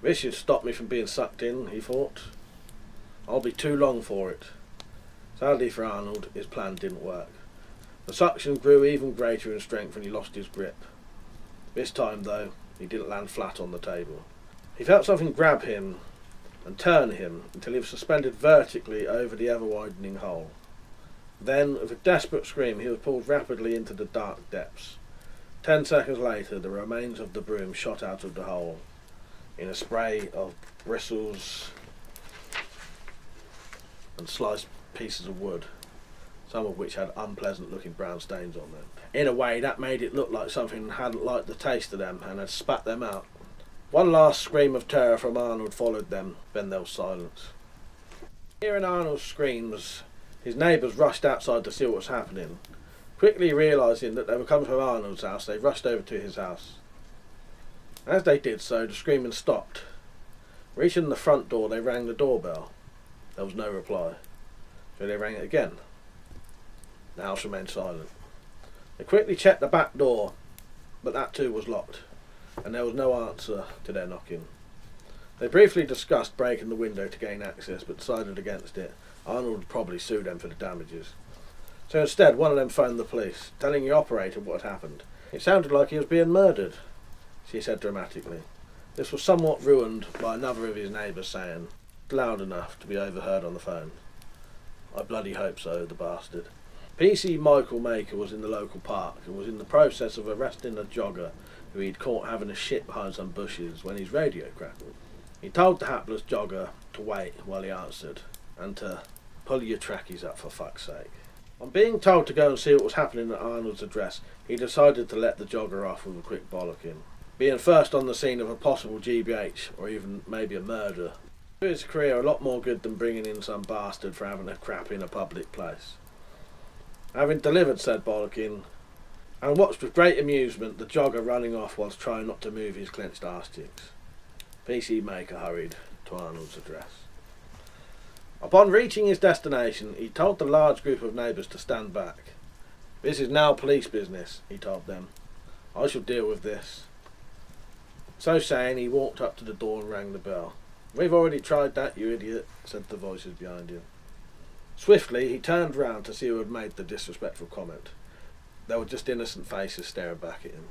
This should stop me from being sucked in, he thought. I'll be too long for it. Sadly for Arnold, his plan didn't work. The suction grew even greater in strength when he lost his grip. This time, though, he didn't land flat on the table. He felt something grab him and turn him until he was suspended vertically over the ever-widening hole. Then, with a desperate scream, he was pulled rapidly into the dark depths. 10 seconds later, the remains of the broom shot out of the hole in a spray of bristles and sliced pieces of wood, some of which had unpleasant-looking brown stains on them. In a way, that made it look like something hadn't liked the taste of them and had spat them out. One last scream of terror from Arnold followed them, then there was silence. Hearing Arnold's screams, his neighbours rushed outside to see what was happening. Quickly realising that they were coming from Arnold's house, they rushed over to his house. As they did so, the screaming stopped. Reaching the front door, they rang the doorbell. There was no reply, so they rang it again. The house remained silent. They quickly checked the back door, but that too was locked, and there was no answer to their knocking. They briefly discussed breaking the window to gain access, but decided against it. Arnold would probably sue them for the damages. So instead, one of them phoned the police, telling the operator what had happened. It sounded like he was being murdered, she said dramatically. This was somewhat ruined by another of his neighbours saying, loud enough to be overheard on the phone, "I bloody hope so, the bastard." PC Michael Maker was in the local park and was in the process of arresting a jogger who he'd caught having a shit behind some bushes when his radio crackled. He told the hapless jogger to wait while he answered, and to pull your trackies up for fuck's sake. On being told to go and see what was happening at Arnold's address, he decided to let the jogger off with a quick bollocking. Being first on the scene of a possible GBH, or even maybe a murder, did his career a lot more good than bringing in some bastard for having a crap in a public place. Having delivered said bollocking, and watched with great amusement the jogger running off whilst trying not to move his clenched arse cheeks, PC Maker hurried to Arnold's address. Upon reaching his destination, he told the large group of neighbours to stand back. "This is now police business," he told them. "I shall deal with this." So saying, he walked up to the door and rang the bell. "We've already tried that, you idiot," said the voices behind him. Swiftly, he turned round to see who had made the disrespectful comment. There were just innocent faces staring back at him.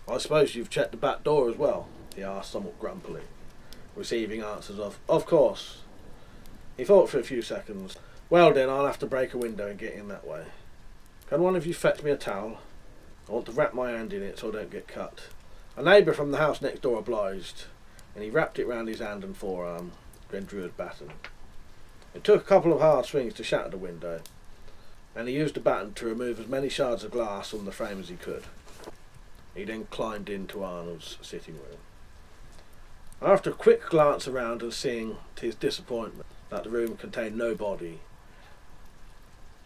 "I suppose you've checked the back door as well?" he asked somewhat grumpily, receiving answers of course." He thought for a few seconds. "Well then, I'll have to break a window and get in that way." Can one of you fetch me a towel? I want to wrap my hand in it so I don't get cut. A neighbour from the house next door obliged, and he wrapped it round his hand and forearm, then drew his baton. It took a couple of hard swings to shatter the window, and he used the baton to remove as many shards of glass from the frame as he could. He then climbed into Arnold's sitting room. After a quick glance around and seeing, to his disappointment, that the room contained no body,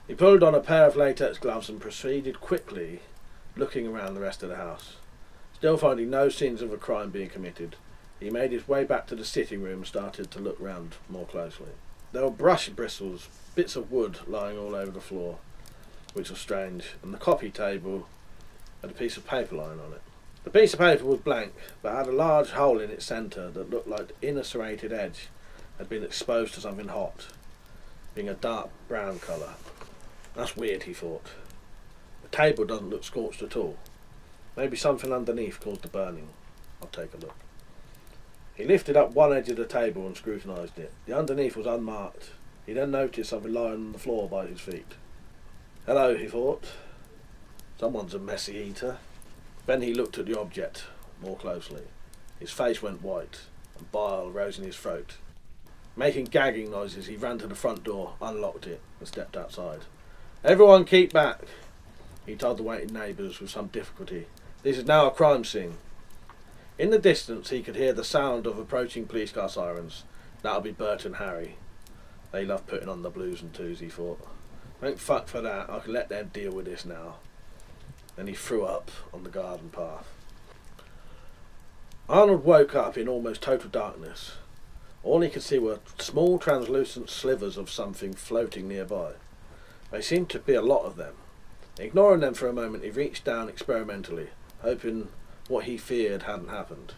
he pulled on a pair of latex gloves and proceeded quickly looking around the rest of the house. Still finding no signs of a crime being committed, he made his way back to the sitting room and started to look round more closely. There were brush bristles, bits of wood lying all over the floor, which was strange, and the coffee table had a piece of paper lying on it. The piece of paper was blank, but had a large hole in its centre that looked like the inner serrated edge had been exposed to something hot, being a dark brown colour. That's weird, he thought. The table doesn't look scorched at all. Maybe something underneath caused the burning. I'll take a look. He lifted up one edge of the table and scrutinised it. The underneath was unmarked. He then noticed something lying on the floor by his feet. Hello, he thought. Someone's a messy eater. Then he looked at the object more closely. His face went white, and bile rose in his throat. Making gagging noises, he ran to the front door, unlocked it, and stepped outside. Everyone keep back, he told the waiting neighbours with some difficulty. This is now a crime scene. In the distance he could hear the sound of approaching police car sirens. That'll be Bert and Harry. They love putting on the blues and twos, he thought. Thank fuck for that, I can let them deal with this now. Then he threw up on the garden path. Arnold woke up in almost total darkness. All he could see were small translucent slivers of something floating nearby. There seemed to be a lot of them. Ignoring them for a moment, he reached down experimentally, hoping what he feared hadn't happened.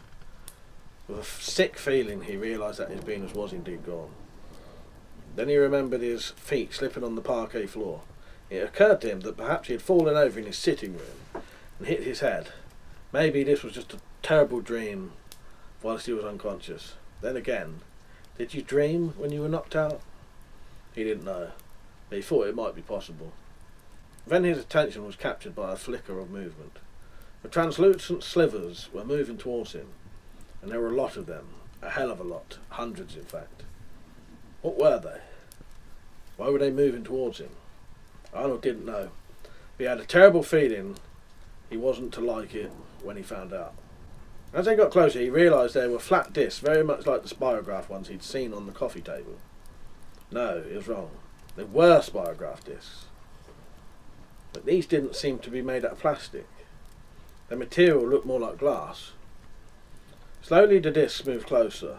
With a sick feeling, he realised that his Venus was indeed gone. Then he remembered his feet slipping on the parquet floor. It occurred to him that perhaps he had fallen over in his sitting room and hit his head. Maybe this was just a terrible dream whilst he was unconscious. Then again, did you dream when you were knocked out? He didn't know, but he thought it might be possible. Then his attention was captured by a flicker of movement. The translucent slivers were moving towards him, and there were a lot of them, a hell of a lot, hundreds in fact. What were they? Why were they moving towards him? Arnold didn't know, but he had a terrible feeling he wasn't to like it when he found out. As they got closer, he realised they were flat discs, very much like the spirograph ones he'd seen on the coffee table. No, he was wrong. They were spirograph discs. But these didn't seem to be made out of plastic. The material looked more like glass. Slowly the discs moved closer.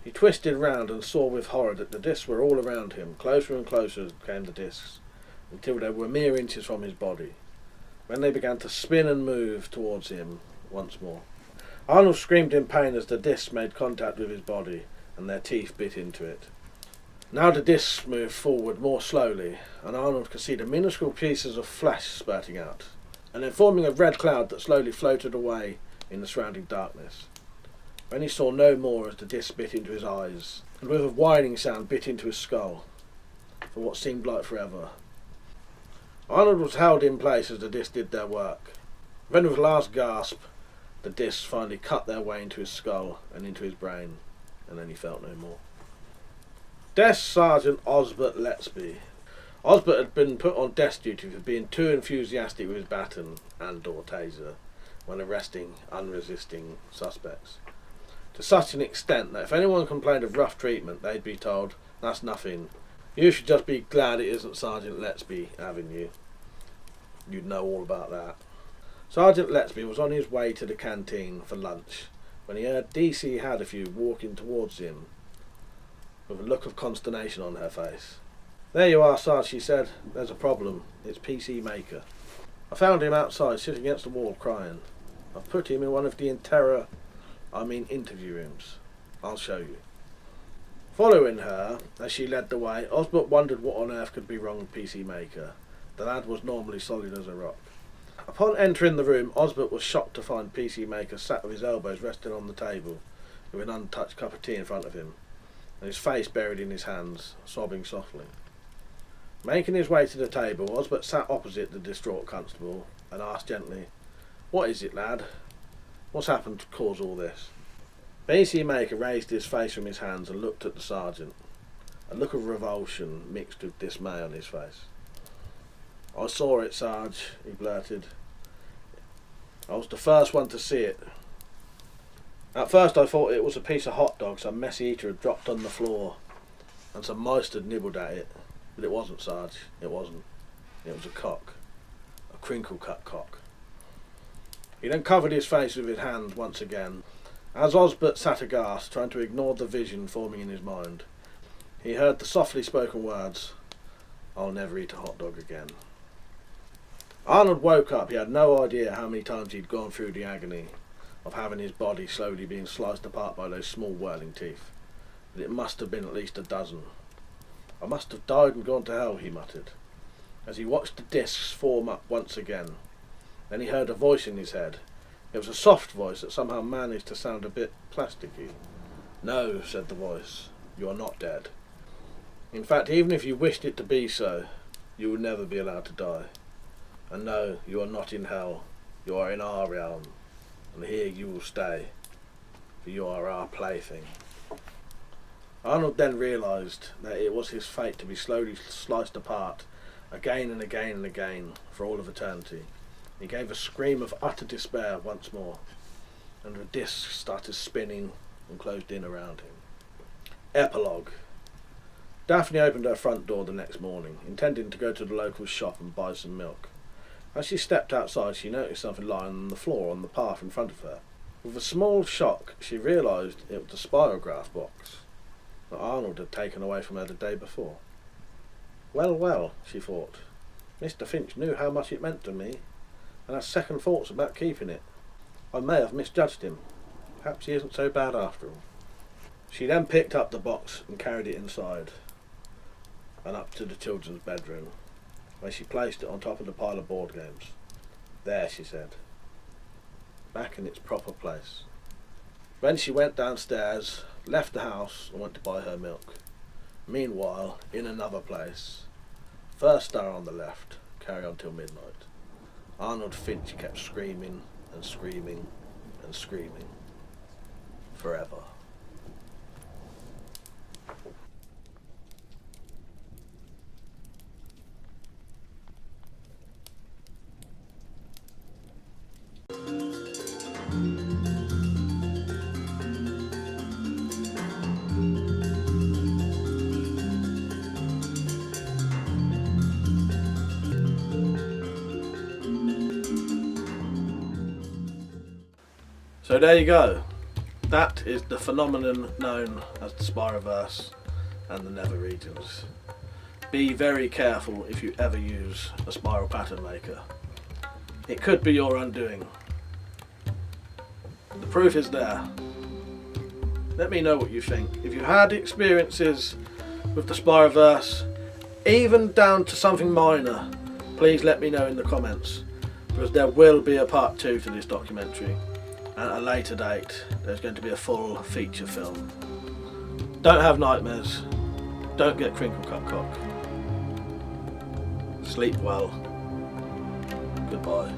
He twisted round and saw with horror that the discs were all around him. Closer and closer came the discs, until they were mere inches from his body. When they began to spin and move towards him once more. Arnold screamed in pain as the discs made contact with his body, and their teeth bit into it. Now the discs moved forward more slowly, and Arnold could see the minuscule pieces of flesh spurting out, and then forming a red cloud that slowly floated away in the surrounding darkness. Then he saw no more as the disc bit into his eyes, and with a whining sound bit into his skull, for what seemed like forever. Arnold was held in place as the discs did their work. Then with a last gasp, the discs finally cut their way into his skull and into his brain, and then he felt no more. Desk Sergeant Osbert Lettsby. Osbert had been put on desk duty for being too enthusiastic with his baton and/or taser when arresting unresisting suspects. To such an extent that if anyone complained of rough treatment, they'd be told, "That's nothing. You should just be glad it isn't Sergeant Lettsby having you. You'd know all about that." Sergeant Lettsby was on his way to the canteen for lunch when he heard DC Hadafew walking towards him with a look of consternation on her face. "There you are, Sarge," she said. "There's a problem. It's PC Maker. I found him outside, sitting against the wall, crying. I've put him in one of the interview rooms. I'll show you." Following her, as she led the way, Osbert wondered what on earth could be wrong with PC Maker. The lad was normally solid as a rock. Upon entering the room, Osbert was shocked to find PC Maker sat with his elbows resting on the table, with an untouched cup of tea in front of him, and his face buried in his hands, sobbing softly. Making his way to the table, Osbert sat opposite the distraught constable and asked gently, "What is it, lad? What's happened to cause all this?" B.C. Maker raised his face from his hands and looked at the sergeant, a look of revulsion mixed with dismay on his face. "I saw it, Sarge," he blurted. "I was the first one to see it. At first I thought it was a piece of hot dog some messy eater had dropped on the floor, and some mice had nibbled at it. But it wasn't, Sarge, it wasn't. It was a cock. A crinkle-cut cock." He then covered his face with his hand once again. As Osbert sat aghast, trying to ignore the vision forming in his mind, he heard the softly spoken words, "I'll never eat a hot dog again." Arnold woke up. He had no idea how many times he'd gone through the agony of having his body slowly being sliced apart by those small whirling teeth, but it must have been at least a dozen. "I must have died and gone to hell," he muttered, as he watched the discs form up once again. Then he heard a voice in his head. It was a soft voice that somehow managed to sound a bit plasticky. "No," said the voice, "you are not dead. In fact, even if you wished it to be so, you would never be allowed to die. And no, you are not in hell. You are in our realm, and here you will stay, for you are our plaything." Arnold then realised that it was his fate to be slowly sliced apart, again and again and again, for all of eternity. He gave a scream of utter despair once more, and the discs started spinning and closed in around him. Epilogue. Daphne opened her front door the next morning, intending to go to the local shop and buy some milk. As she stepped outside, she noticed something lying on the floor on the path in front of her. With a small shock, she realised it was the spirograph box that Arnold had taken away from her the day before. Well, well, she thought, Mr. Finch knew how much it meant to me, and has second thoughts about keeping it. I may have misjudged him. Perhaps he isn't so bad after all. She then picked up the box and carried it inside, and up to the children's bedroom, where she placed it on top of the pile of board games. "There," she said, "back in its proper place." Then she went downstairs, left the house, and went to buy her milk. Meanwhile, in another place, first star on the left, carry on till midnight, Arnold Finch kept screaming and screaming and screaming. Forever. So there you go. That is the phenomenon known as the Spiroverse and the Nether regions. Be very careful if you ever use a spiral pattern maker. It could be your undoing. The proof is there. Let me know what you think. If you had experiences with the Spiroverse, even down to something minor, please let me know in the comments, because there will be a part 2 to this documentary. And at a later date, there's going to be a full feature film. Don't have nightmares. Don't get crinkle cut cock. Sleep well. Goodbye.